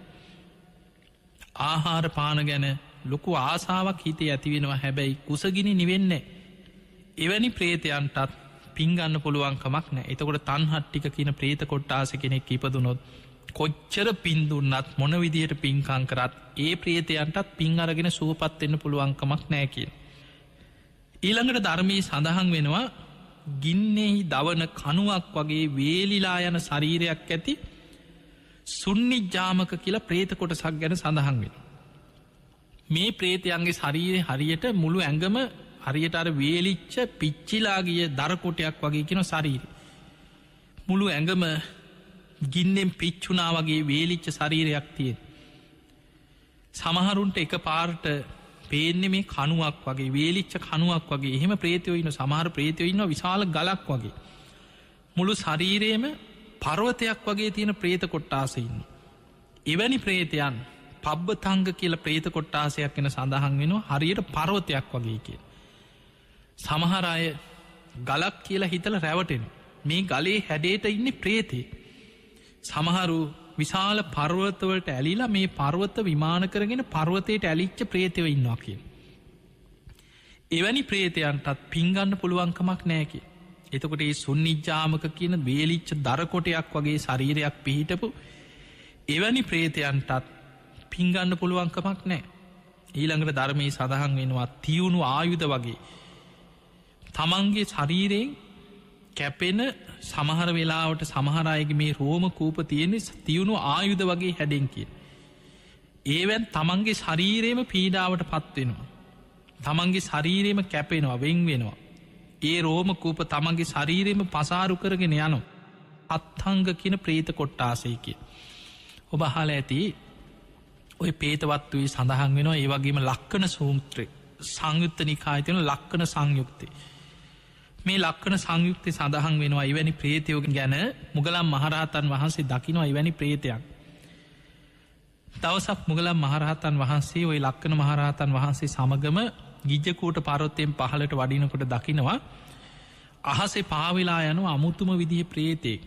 ආහාර පාන ගැන ලොකු ආසාාවක් හිතේ ඇතිවෙනවා හැබැයි කුසගිනි නිවෙන්නේ. එවැනි ප්‍රේතයන්ටත් පින්ගන්න පුළුවන්කමක් නෑ. එතකොට තන්හට්ටික කියන ප්‍රේත කොට්ටාස කෙනෙක් ඉපදුනොත් කොච්චර පින්දුන්නත් මොන විදියට පින්කං කරත් ඒ ප්‍රේතයන්ටත් පින් අරගෙන සුවපත්වෙන්න පුළුවන්කමක් නෑ කිය. ඊළඟට ධර්මී සඳහන් වෙනවා ගින්නෙහි දවන කනුවක් වගේ වේලිලා යන ශරීරයක් ඇති සුන්නිජ්ජාමක කියලා ප්‍රේත කොටසක් ගැන සඳහන් වෙන. මේ ප්‍රේතයන්ගේ ශරීරය හරියට මුළු ඇඟම හරියට අර වේලිච්ච පිච්චිලාගිය දරකොටයක් වගේ කියෙන ශරීර. මුළු ඇඟම ගින්නෙන් පිච්චුනා වගේ වේලිච්ච ශරීරයක් තියෙන්. සමහරුන්ට එක පාර්ට පේන්නේ මේ කනුවක් වගේ වේලිච්ච කනුවක් වගේ එහෙම ප්‍රේතයෝයින සමහර ප්‍රේතයෝඉන්න විශාල ගලක් වගේ. මුළු ශරීරයම පර්වතයක් වගේ තියෙන ප්‍රේත කොට්ටාසඉන්න. එවැනි ප්‍රේතයන් පබ්බතංග කියල ප්‍රේත කොට්ටාසයක් එන සඳහන් වෙනවා හරියට පර්වතයක් වගේ කිය. සමහරය ගලක් කියලා හිතල රැවටෙන මේ ගලේ හැඩේට ඉන්න ප්‍රේතේ. සමහරු විශාල පර්වතවලට ඇලිලා මේ පර්වත විමාන කරගෙන පර්වතයට ඇලිච්ච ප්‍රේතව ඉන්නවා කිය. එවැනි ප්‍රේතයන්ටත් පින්ගන්න පුළුවන්කමක් නෑකි. එතකොට ඒ සුන්නිජ්ජාමක කියන වේලිච්ච දරකොටයක් වගේ ශරීරයක් පිහිටපු එවැනි ප්‍රේතයන්ටත් පින්ගන්න පුළුවන්කමක් නෑ. ඊළඟට ධර්මය සඳහන් වෙනවා තියුණු ආයුධ වගේ. තමන්ගේ ශරීරයෙන් කැපෙන සමහර වෙලාවට සමහරයගේ මේ රෝම කූප තියෙන තියුණු ආයුධ වගේ හැඩෙන් කිය. ඒවැන් තමන්ගේ ශරීරයම පීඩාවට පත්වෙනවා. තමන්ගේ ශරීරයම කැපෙනවා වෙන් වෙනවා. ඒ රෝම කූප තමන්ගේ ශරීරයම පසාරු කරගෙන යනු. අත්හංග කියන ප්‍රේත කොට්ටාසයකි. ඔබ හල ඇති ඔය පේතවත් වී සඳහන් වෙනවා ඒ වගේම ලක්කන සංයුත්ත නිකායේ ලක්කන සංයුක්තේ. මේ ලක්කන සංයුක්තේ සඳහන් වෙනවා එවැනි ප්‍රේතයෝ ගැන මුගලන් මහරහතන් වහන්සේ දකිනවා එවැනි ප්‍රේතයක්. දවසක් මුගලන් මහරහතන් වහන්සේ ඔය ලක්කන මහරහතන් වහන්සේ සමගම ගිජ්ජකූට පර්වතයෙන් පහළට වඩිනකොට දකිනවා අහසේ පාවෙලා යනු අමුතුම විදිහ ප්‍රේතෙක්.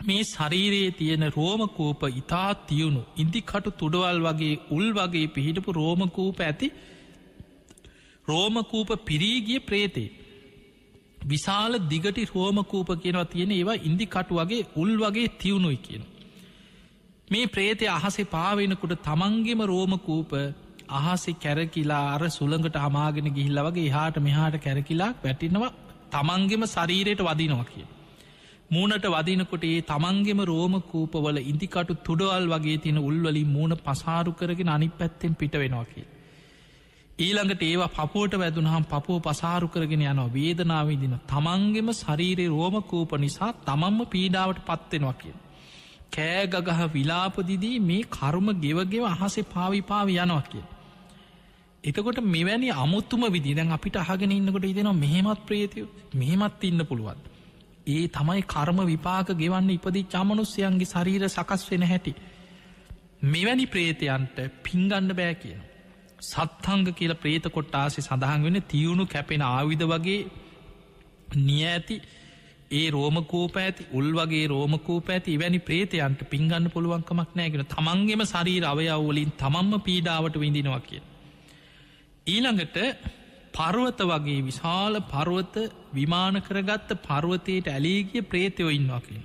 මේ ශරීරයේ තියෙන රෝමකූප ඉතා තියුණු ඉන්දිකටු තුඩවල් වගේ උල් වගේ පිහිටපු රෝමකූප ඇති රෝමකූප පිරීගිය ප්‍රේතේ. විශාල දිගටි රෝමකූප කියනවා තියෙන ඒවා ඉන්දිකටු වගේ උල් වගේ තියුණුයි කියන. මේ ප්‍රේතය අහසේ පාවෙනකුට තමන්ගෙම රෝමකූප අහසේ කැරකිලා අර සුළඟට හමාගෙන ගිහිල්ල වගේ හාට මෙහාට කැරකිලා වැටිනවා තමන්ගෙම ශරීරයට වදිනවා කිය. මූනට වදිනකොට ඒ තමන්ගෙම රෝමකූපවල ඉදිකටු තුඩවල් වගේ තියෙන උල්වලින් මූුණ පසාරු කරගෙන අනි පැත්තෙන් පිට වෙනවා කිය. ඊළඟට ඒවා පපුුවට වැදුනහම් පපුුව පසාරු කරගෙන යනවා වේදනාවේදින තමන්ගෙම ශරීරයේ රෝමකූප නිසා තමන්ම පීඩාවට පත්වෙනවා කිය. කෑගගහ විලාපදිදී මේ කරුම ගෙවගෙව අහසේ පාවිපාවි යනවා කිය. එතකොට මෙවැනි අමුත්තුම විදි දැන් අපිට අහගෙන ඉන්නකොට ඉදෙනවා මෙහෙමත් ප්‍රේතියෝ මෙහෙමත් ඉන්න පුළුවන්. ඒ තමයි කර්ම විපාක ගෙවන්න ඉපදි චාමනුස්්‍යයන්ගේ ශරීර සකස් වෙන හැටි. මෙවැනි ප්‍රේතයන්ට පිංගන්න බෑ කියන. සත්හංග කියල ප්‍රේත කොට්ටාසේ සඳහන් වෙන තියුණු කැපෙන ආවිධ වගේ නිය ඇති ඒ රෝමකූප ඇති උල් වගේ රෝමකූප ඇති ඉවැනි ප්‍රේතයන්ට පිංගන්න පුළුවන්කමක් නෑගෙන තමන්ගේම ශරීර අවයවවලින් තමන්ම පීඩාවට විඳිනවා කිය. ඊළඟට පර්වත වගේ විශාල පර්වත විමාන කරගත්ත පර්වතයට ඇලේගිය ප්‍රේතයෝ ඉන්නවා කිය.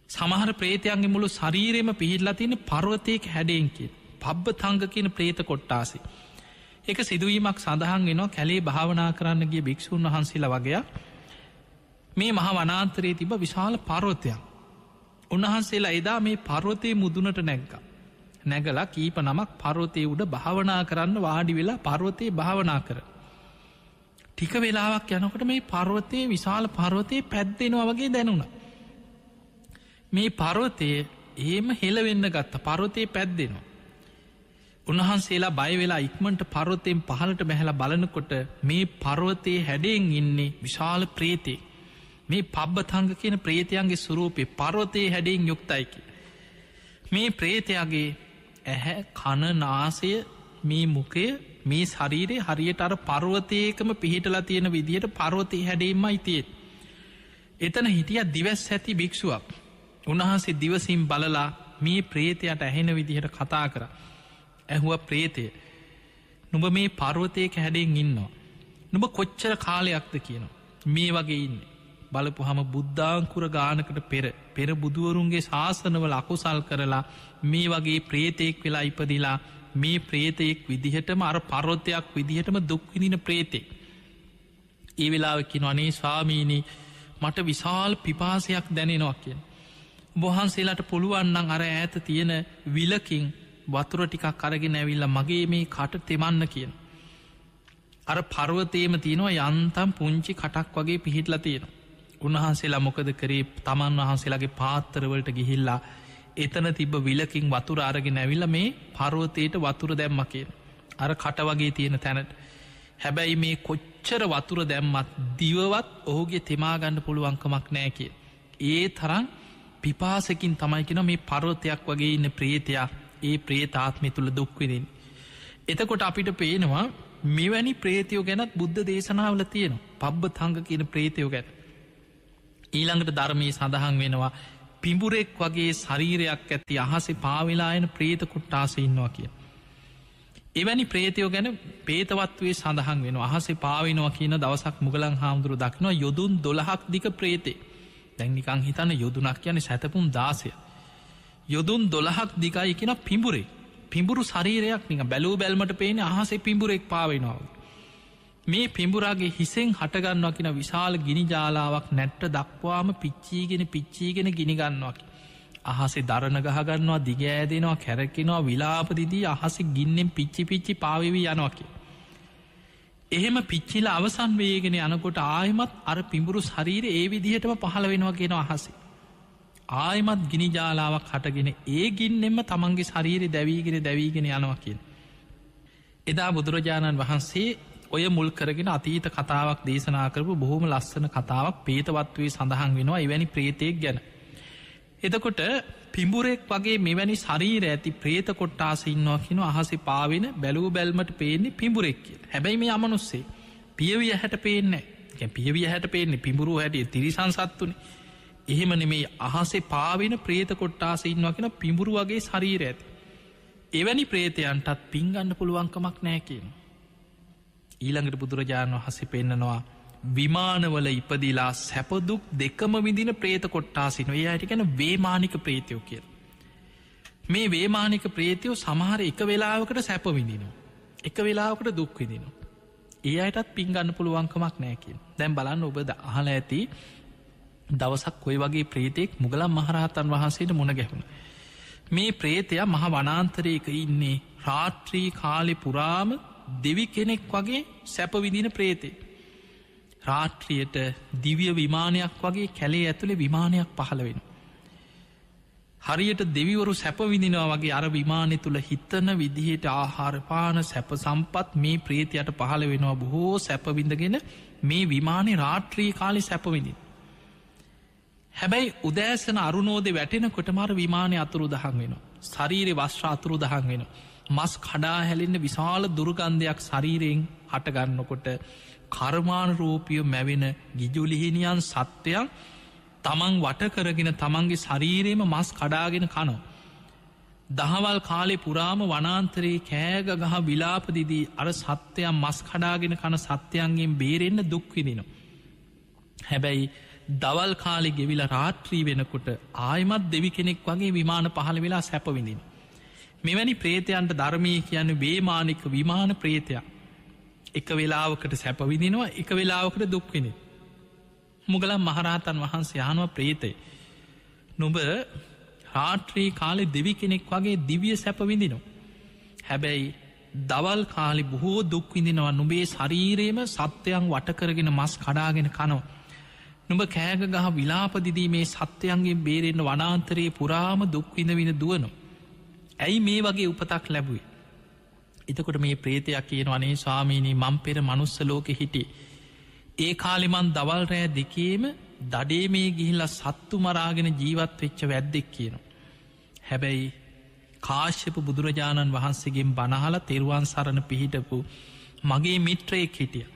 සමහර ප්‍රේතයන්ගේ මුළු ශරීරයම පිහිල්ලා තියෙන පර්වතයක හැඩෙන් කිය. පබ්බ තංග කියන ප්‍රේත කොට්ටාසි. එක සිදුවීමක් සඳහන් වෙනවා කැලේ භාවනා කරන්න ගිය භික්‍ෂූන් වහන්සේලා වගේ මේ මහ වනාන්තරයේ තිබ විශාල පර්වතයක්. උන්වහන්සේලා එදා මේ පර්වතයේ මුදුනට නැග්ග. නැගලා කීප නමක් පර්වතය උඩ භාවනා කරන්න වාඩි වෙලා පර්වතයේ භාවනා කර. ටික වෙලාවක් යනකොට මේ පර්වතයේ විශාල පර්වතයේ පැද්දෙනවා වගේ දැනුණ. මේ පර්වතය ඒම හෙළවෙන්න ගත්ත පර්වතයේ පැද්දෙනවා. උන්වහන්සේලා බයවෙලා ඉක්මට පර්වතයෙන් පහලට බැහැලා බලනකොට මේ පර්වතයේ හැඩෙන් ඉන්නේ විශාල ප්‍රේතේ. මේ පබ්බතංග කියන ප්‍රේතයන්ගේ සුරූපය පර්වතයේ හැඩෙන් යුක්තයිකි. මේ ප්‍රේතයාගේ ඇහැ කණ නාසය මේ මුකය මේ ශරීරය හරියට අර පර්වතයකම පිහිටලා තියෙන විදිහට පර්වතය හැඩීම අයිතියෙත්. එතන හිටිය දිවස් ඇති භික්ෂුවක්. උන්වහන්සේ දිවසිම් බලලා මේ ප්‍රේතයට ඇහෙන විදිහට කතා කර. ඇහුව ප්‍රේතය නුඹ මේ පර්වතයක හැඩෙන් ඉන්නවා. නුඹ කොච්චර කාලයක්ද කියනවා. මේ වගේ ඉන්න. බලපු හම බුද්ධාංකුර ගානකට පෙර බුදුවරුන්ගේ ශාසනවල අකුසල් කරලා මේ වගේ ප්‍රේතයෙක් වෙලා ඉපදිලා මේ ප්‍රේතයෙක් විදිහටම අර පර්වතයක් විදිහටම දුක්විදින ප්‍රේතෙක්. ඒ වෙලාවකින අනේ ස්වාමීණී මට විශාල් පිපාසයක් දැනෙනවා කියෙන්. බොහන්සේලාට පුළුවන්නන් අර ඇත තියෙන විලකින් වතුර ටිකක් කරගෙන ඇවිල්ල මගේ මේ කට තෙමන්න කියන. අර පර්වතයම තියෙනවා යන්තම් පුංචි කටක් වගේ පිහිටල තියෙන. උන්වහන්සේලා මොකද කරේ තමන් වහන්සේලාගේ පාත්තරවලට ගිහිල්ලා එතන තිබ විලකින් වතුර අරගෙන ඇවිල්ල මේ පර්වතයට වතුර දැම්ම කියෙන්. අර කට වගේ තියෙන තැනට. හැබැයි මේ කොච්චර වතුර දැම්මත් දිවවත් ඔහුගේ තෙමාගන්න පුළුවන්කමක් නෑ කිය. ඒ තරන් පිපාසකින් තමයිකෙන මේ පර්වතයක් වගේ ඉන්න ප්‍රේතයක් ඒ ප්‍රේතාත්මය තුළ දුක්විදින්. එතකොට අපිට පේනවා මෙවැනි ප්‍රේතියෝ ගැනත් බුද්ධ දේශනාවල තියෙන පබ්බ තංග කියන ප්‍රේතයෝ ගැන. ඊළඟට ධර්මී සඳහන් වෙනවා පිඹුරෙක් වගේ ශරීරයක් ඇති අහසේ පාවෙලායන ප්‍රේත කුට්ටාස ඉන්නවා කිය. එවැනි ප්‍රේතයෝ ගැන පේතවත්වේ සඳහන් වෙන අහසේ පාවෙනවා කියන දවසක් මුගලන් හාමුදුරු දක්නවා යොදුන් 12ක් දික ප්‍රේතේ දැන්නිකං හිතන්න යොදුනක් යන සැතපුම් 16. යොදුන් 12ක් දිකයි කියෙන පිඹුරේ පිඹුරු ශරීරයක් නික බැලූ බැල්මට පේන අහසේ පිඹුරෙක් පාවෙනවා. මේ පිඹුරාගේ හිසෙන් හටගන්නවා කියෙන විශාල ගිනි ජාලාවක් නැට්ට දක්වාම පිච්චීගෙන ගිනිගන්නවාකි. අහසේ දරණ ගහගන්නවා දිග ඇදෙනවා කැරකෙනවා විලාපදිදී අහසේ ගින්නෙන් පිච්චි පාවිවී යනවාකි. එහෙම පිච්චිල අවසන් වේගෙන යනකොට ආයමත් අර පිඹුරු ශරීර ඒ විදිහටම පහළ වෙනවා කියෙන අහසේ. ආයමත් ගිනි ජාලාවක් හටගෙන ඒ ගින්නෙම තමන්ගේ ශරීරය දැවීගෙන යනවා කියෙන්. එදා බුදුරජාණන් වහන්සේ ඔය මුල් කරගෙන අතීත කතාවක් දේශනා කරපු බොහොම ලස්සන කතාවක් පේතවත්වේ සඳහන් වෙනවා එවැනි ප්‍රේතයෙක් ගැන. එතකොට පිඹුරෙක් වගේ මෙවැනි ශරීර ඇති ප්‍රේත කොට්ටාස ඉන්නවා කියන අහසේ පාවෙන බැලූ බැල්මට පේන්නේ පිඹුරෙක් කියලා. හැබැයි මේ අමනුස්සේ පියවිය හැට පේන්නේ නැහැ. පියවිය හැට පේන්නේ පිඹුරු හැටිය තිරිසන් සත්තුනේ. එහෙම නෙමෙයි අහසේ පාවෙන ප්‍රේත කොට්ටාස ඉන්නවා කියන පිඹුරු වගේ ශරීර ඇති. එවැනි ප්‍රේතයන්ටත් පින් ගන්න පුළුවන්කමක් නැහැ කියනවා. ඊළඟට බුදුරජාණන් වහන්සේ පෙන්නනවා විමානවල ඉපදිලා සැපදුක් දෙකම විඳින ප්‍රේත කොට්ටාසින. ඒ අයට කියන වේමානික ප්‍රේතයෝ කියලා. මේ වේමානික ප්‍රේතයෝ සමහර එක වෙලාවකට සැප විඳිනවා. එක වෙලාවකට දුක් විඳිනවා. ඒ අයටත් පින් ගන්න පුළුවන්කමක් නැහැ කියනවා. දැන් බලන්න ඔබ අහලා ඇති දවසක් ඔය වගේ ප්‍රේතෙක් මුගලන් මහරහතන් වහන්සේට මුණ ගැහුණා. මේ ප්‍රේතයා මහ වනාන්තරයක ඉන්නේ රාත්‍රී කාලේ පුරාම දෙවි කෙනෙක් වගේ සැප විඳින ප්‍රේතේ. රාත්‍රියට දිව්‍ය විමානයක් වගේ කැලේ ඇතුළේ විමානයක් පහළ වෙන. හරියට දෙවිවරු සැප විඳිනවා වගේ අර විමානය තුළ හිතන විදිහට ආහාරපාන සැප සම්පත් මේ ප්‍රේතයට පහළ වෙනවා බොහෝ සැපවිඳගෙන මේ විමානය රාත්‍රී කාලි සැපවිඳින්. හැබැයි උදෑසන අරුණෝදෙ වැටෙනකොට මර විමානය අතුරු දහන් වෙනවා. ශරීරෙ වශ්‍ර අතුරු දහන් වෙන. මස් කඩා හැලෙන්න විශාල දුර්ගන්ධයක් ශරීරයෙන් හටගන්නකොට කර්මාන රූපිය මැවෙන ගිජුලිහිනියන් සත්වයන් තමන් වට කරගෙන තමන්ගේ ශරීරයම මස් කඩාගෙන කනෝ. දහවල් කාලෙ පුරාම වනාන්තරයේ කෑග ගහ විලාපදිදී අර සත්‍යයන් මස් කඩාගෙන කන සත්‍යයන්ගෙන් බේරෙන්න්න දුක්විදිනවා. හැබැයි දවල් කාලෙ ගෙවිල රාත්‍රී වෙනකොට ආයමත් දෙවි කෙනෙක් වගේ විමාන පහළ වෙලා සැපවිඳින. මෙවැනි ප්‍රේතයන්ට ධර්මී කියන්න වේමානික විමාන ප්‍රේතයක්. එක වෙලාවකට සැපවිදිනවා එක වෙලාවකට දුක්විනි. මුගලන් මහරහතන් වහන්සේ යහනුව ප්‍රේතය. නුඹ රාත්‍රී කාලෙ දෙවි කෙනෙක් වගේ දිවිය සැපවිඳිනවා. හැබැයි දවල් කාලි බොහෝ දුක්විඳිනවා නුබේ ශරීරයම සත්‍යයන් වටකරගෙන මස් කඩාගෙන කනෝ. නුඹ කෑග ගහ විලාපදිදී මේ සත්‍යයන්ගේ බේරෙන්න්න වනාන්තරයේ පුරාම දුක්විඳ වින දුවනවා. ඇයි මේ වගේ උපතක් ලැබුවේ. එතකොට මේ ප්‍රේතයක් කියන වනේ ස්වාමීනී මං පෙර මනුස්ස ලෝක හිටි. ඒ කාලිමන් දවල් රෑ දෙකේම දඩේ මේ ගිහිල්ල සත්තු මරාගෙන ජීවත් වෙච්ච වැද්දෙක් කියනවා. හැබැයි කාශ්‍යප බුදුරජාණන් වහන්සේගෙන් බණහල තෙරුවන් සරණ පිහිටපු මගේ මිත්‍රයෙක් හිටිය.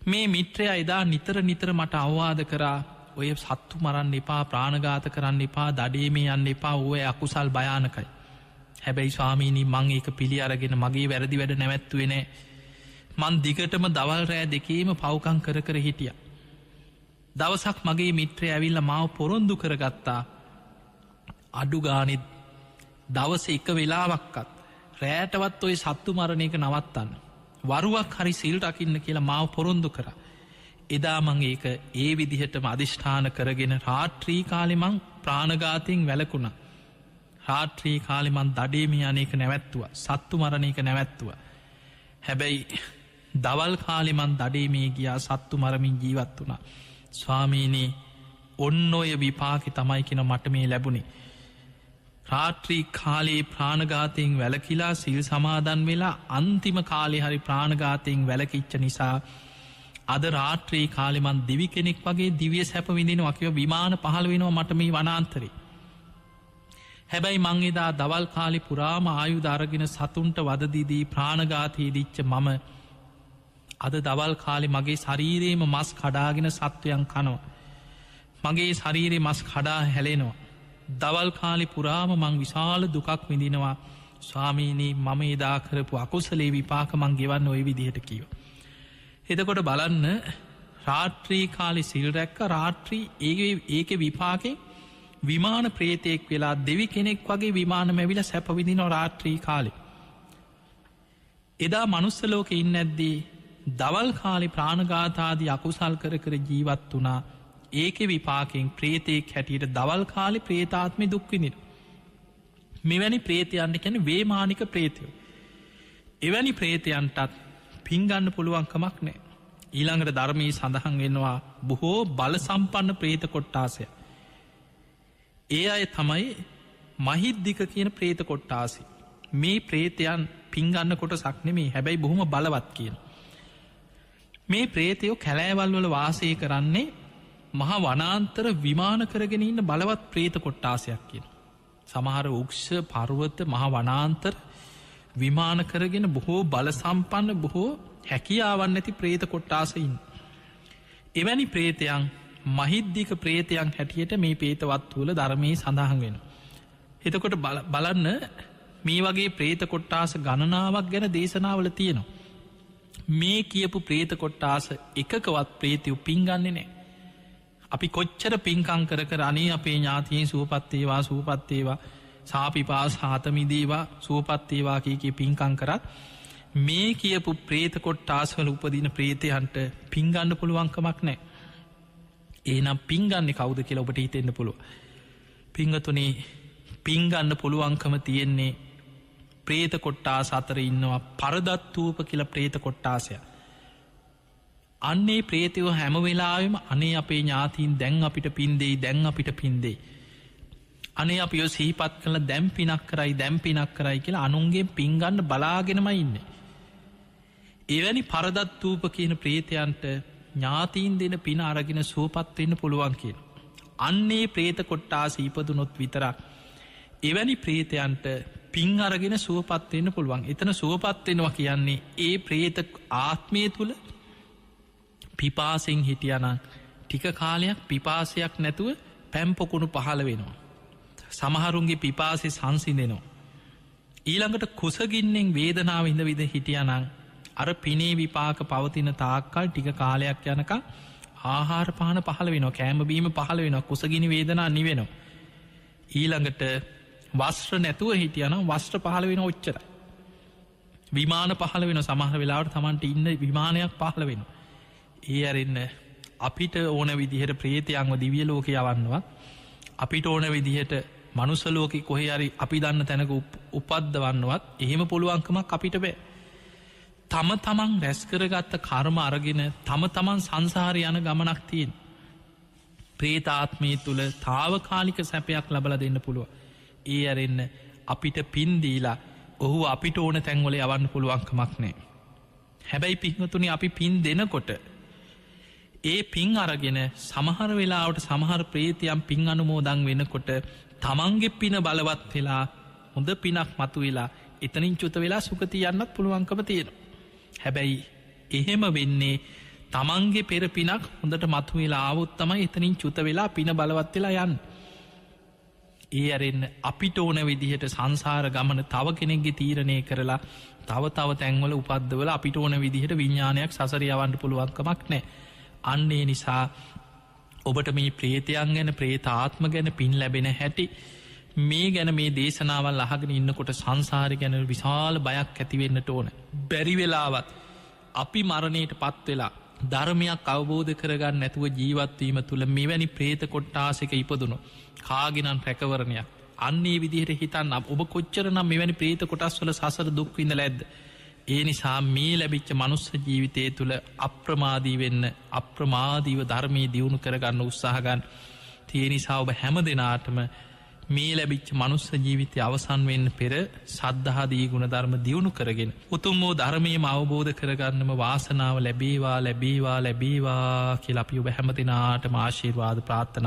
මේ මිත්‍රය එදා නිතර නිතර මට අවවාද කරා ඔය සත්තු මරන්න එපා ප්‍රාණඝාත කරන්න එපා දඩේ මේ යන්න එපා ඔය අකුසල් භයානකයි. හැබැයි ස්වාමීනී මං ඒක පිළි අරගෙන මගේ වැරදි වැඩ නැවැත්තුවෙනෑ. මන් දිගටම දවල් රෑ දෙකේම පවකං කර කර හිටිය. දවසක් මගේ මිත්‍රය ඇවිල්ල මාව පොරොන්දු කරගත්තා. අඩු ගානෙත් දවස එක වෙලාවක්කත් රෑටවත් ඔය සත්තු මරණයක නවත්තන්න. වරුවක් හරි සිල් රකින්න කියලා මාව පොරොන්දු කර. එදා මං ඒක ඒ විදිහටම අධිෂ්ඨාන කරගෙන රාත්‍රී කාලෙමං ප්‍රාණඝාතයෙන් වැලකුණ. රාත්‍රී කාලෙමන් දඩේම යනක නැවැත්තුව සත්තු මරණයක නැවැත්තුව. හැබැයි දවල් කාලෙමන් දඩේ මේ ගියා සත්තු මරමින් ජීවත් වුණා. ස්වාමීනී ඔන්න ඔය විපාකි තමයි කෙන මට මේ ලැබුණේ. රාත්‍රී කාලේ ප්‍රාණඝාතයෙන් වැලකිලා සිල් සමාදන් වෙලා අන්තිම කාලෙ හරි ප්‍රාණඝාතයෙන් වැලකිච්ච නිසා අද රාත්‍රී කාලෙමන් දිවි කෙනෙක් වගේ දිවිය සැප විඳින වකිව විමාන පහළ වෙනවා මට මේ වනාන්තරේ. හැබැයි මං එදා දවල් කාලි පුරාම ආයුධාරගෙන සතුන්ට වදදිදී ප්‍රාණඝාතයේ දිච්ච මම අද දවල් කාලෙ මගේ ශරීරයේම මස් කඩාගෙන සත්වයන් කනවා. මගේ ශරීරයේ මස් කඩා හැලෙනවා. දවල් කාලි පුරාම මං විශාල දුකක් විඳිනවා. ස්වාමීනී මම එදා කරපු අකුසලේ විපාක මං ගෙවන්න ඔය විදිහට කිව. එතකොට බලන්න රාත්‍රී කාලි සිල් රැක්ක රාත්‍රී ඒක විපාකෙන් විමාන ප්‍රේතයෙක් වෙලා දෙවි කෙනෙක් වගේ විමාන මැවිල සැපවිදින රාත්‍රී කාලෙ. එදා මනුස්සලෝක ඉන්න ඇද්දී දවල් කාලි ප්‍රාණඝාතාදී අකුසල් කර කර ජීවත් වනා ඒක විපාකෙන් ප්‍රේතයෙක් හැටියට දවල් කාලි ප්‍රේතාත්මය දුක්විදින. මෙවැනි ප්‍රේතයන්ට කැන වේමානික ප්‍රේතයෝ. එවැනි ප්‍රේතයන්ටත් පින්ගන්න පුළුවන්කමක් නෑ. ඊළඟට ධර්මී සඳහන් වෙනවා බොහෝ බල සම්පන්න ප්‍රේත කොට්ටාසය. ඒ අය තමයි මහිද්දික කියන ප්‍රේත කොට්ටාසි. මේ ප්‍රේතයන් පිංගන්න කොට සක්නෙමේ හැබැයි බොහොම බලවත් කියන. මේ ප්‍රේතයෝ කැලෑවල් වල වාසය කරන්නේ මහා වනාන්තර විමාන කරගෙන ඉන්න බලවත් ප්‍රේත කොට්ටාසයක් කියන. සමහර උක්ෂ පර්වත මහා වනාන්තර විමාන කරගෙන බොහෝ බල සම්පන්න බොහෝ හැකියාවන් ඇති ප්‍රේත කොට්ටාසයින්. එවැනි ප්‍රේතයන් මහිද්දික ප්‍රේතයන් හැටියට මේ පේතවත්වූල ධර්මයේ සඳහන් වෙන. එතකොට බලන්න මේ වගේ ප්‍රේත කොට්ටාස ගණනාවක් ගැන දේශනාවල තියෙනවා. මේ කියපු ප්‍රේත කොට්ටාස එකකවත් ප්‍රේතියු පින්ගන්නේ නෑ. අපි කොච්චර පින්කං කර අනේ අපේ ඥාතියෙන් සුවපත්තේවා සුවපත්තේවා සාපිපාස් හාතමිදේවා සුවපත්තේවා කිය පින්කං කරත් මේ කියපු ප්‍රේත කොට්ටාස්වල උපදින ප්‍රේතයන්ට පින්ගන්න පුළුවන්කමක් නෑ. ඒනම් පින්ගන්න කවුද කියලා ඔබට හිතෙන්න්න පුළුව. පිංගතුනේ පින්ගන්න පුළුවන්කම තියෙන්නේ ප්‍රේත කොට්ටාස අතර ඉන්නවා පරදත්වූප කියල ප්‍රේත කොට්ටාසය. අන්නේ ප්‍රේතයෝ හැම වෙලාවෙම අනේ අපේ ඥාතීන් දැන් අපිට පින්දෙයි දැන් අපිට පින්දෙයි. අනේ අපියෝ සහිපත් කළ දැම් පිනක් කරයි දැම් පිනක් කරයි කියලා අනුන්ගේ පින්ගන්න බලාගෙනම ඉන්න. එවැනි පරදත්වූප කියන ප්‍රේතයන්ට ඥාතීන් දෙන පින අරගෙන සුවපත්වෙන්න පුළුවන් කියන. අන්නේ ප්‍රේත කොට්ටාස ඉපදුනොත් විතරක් එවැනි ප්‍රේතයන්ට පින් අරගෙන සුවපත්වෙන්න පුළුවන්. එතන සුවපත්වෙනවා කියන්නේ ඒ ප්‍රේත ආත්මය තුළ පිපාසෙන් හිටියනම් ටික කාලයක් පිපාසයක් නැතුව පැම්පොකුණු පහළ වෙනවා. සමහරුන්ගේ පිපාසෙ සංසිඳෙනවා. ඊළඟට කුසගින්නෙන් වේදනාව හිඳ විද හිටියනං අර පිනේ විපාක පවතින තාක්කල් ටික කාලයක් යනක ආහාර පාන පහළ වෙන කෑමබීම පහළ වෙන කුසගිනි වේදනා නිවෙනවා. ඊළඟට වස්ත්‍ර නැතුව හිටියන වස්ත්‍ර පහළ වෙන ඔච්චර. විමාන පහළ වෙන සමහර වෙලාවට තමන්ට ඉන්න විමානයක් පහළ වෙන. ඒ අරන්න අපිට ඕන විදිහට ප්‍රේතයන්ව දිවිය ලෝක යවන්නවා. අපිට ඕන විදිහට මනුසලෝක කොහරි අපි දන්න තැනක උපද්දවන්නවත් එහෙම පුළුවන්කමක් අපිට බෑ. තම තමන් රැස්කරගත්ත කර්ම අරගෙන තම තමන් සංසාරය යන ගමනක් තියෙන්. ප්‍රේතාත්මය තුළ තාවකාලික සැපයක් ලබල දෙන්න පුළුව. ඒ අරන්න අපිට පින්දීලා ඔහු අපිට ඕන තැන්වල යවන්න පුළුවන්කමක් නෑ. හැබැයි පිහතුනි අපි පින් දෙනකොට ඒ පින් අරගෙන සමහර වෙලාවට සමහර ප්‍රේතියම් පින් අනුමෝදං වෙනකොට තමන්ගේ පින බලවත් වෙලා හොඳ පිනක් මතු වෙලා එතනින් චුත වෙලා සුගති යන්නත් පුළුවන්කම තියෙන. හැබැයි එහෙම වෙන්නේ තමන්ගේ පෙර පිනක් හොඳට මතු වෙලා ආවොත් තමයි එතනින් චුත වෙලා පින බලවත් වෙලා යන්න. ඒ අරෙන්න අපිට ඕන විදිහට සංසාර ගමන තව කෙනෙක්ගේ තීරණය කරලා තව තැන්වල උපද්දවල අපිට ඕන විදිහට විඤ්ඥානයක් සසරයවන්ට පුළුවන්කමක් නෑ. අන්නේ නිසා ඔබට මේ ප්‍රේතයන් ගැන ප්‍රේතාත්ම ගැන පින් ලැබෙන හැටි මේ ගැන මේ දේශනාවල් අහගෙන ඉන්නකොට සංසාරය ගැන විශාල බයක් ඇතිවෙන්නට ඕන. බැරිවෙලාවත් අපි මරණයට පත්වෙලා ධර්මයක් අවබෝධ කරගන්න නැතුව ජීවත්වීම තුළ මෙවැනි ප්‍රේත කොට්ටාසක ඉපදුණු කාගෙනන් රැකවරණයක් අන්නේ විදිහට හිතන්න ඔබ කොච්චරනම් මෙවැනි ප්‍රේත කොටස්වල සසර දුක්විඳ ලැද්ද. ඒ නිසා මේ ලැබිච්ච මනුස්ස ජීවිතය තුළ අප්‍රමාදී වෙන්න අප්‍රමාදීව ධර්මය දියුණු කරගන්න උත්සාහගන්න. තිය නිසා ඔබ හැම දෙනාටම මේ ලැබිච්ච මනුස්ස ජීවිතය අවසන් වෙන්න පෙර සද්ධහාදී ගුණ ධර්ම දියුණු කරගෙන උතුම්මෝ ධර්මයම අවබෝධ කරගන්නම වාසනාව ලැබේවා ලැබේවා ලැබේවා කියල අපි ඔබ හැම දෙනාට ආශීර්වාද ප්‍රාර්ථනා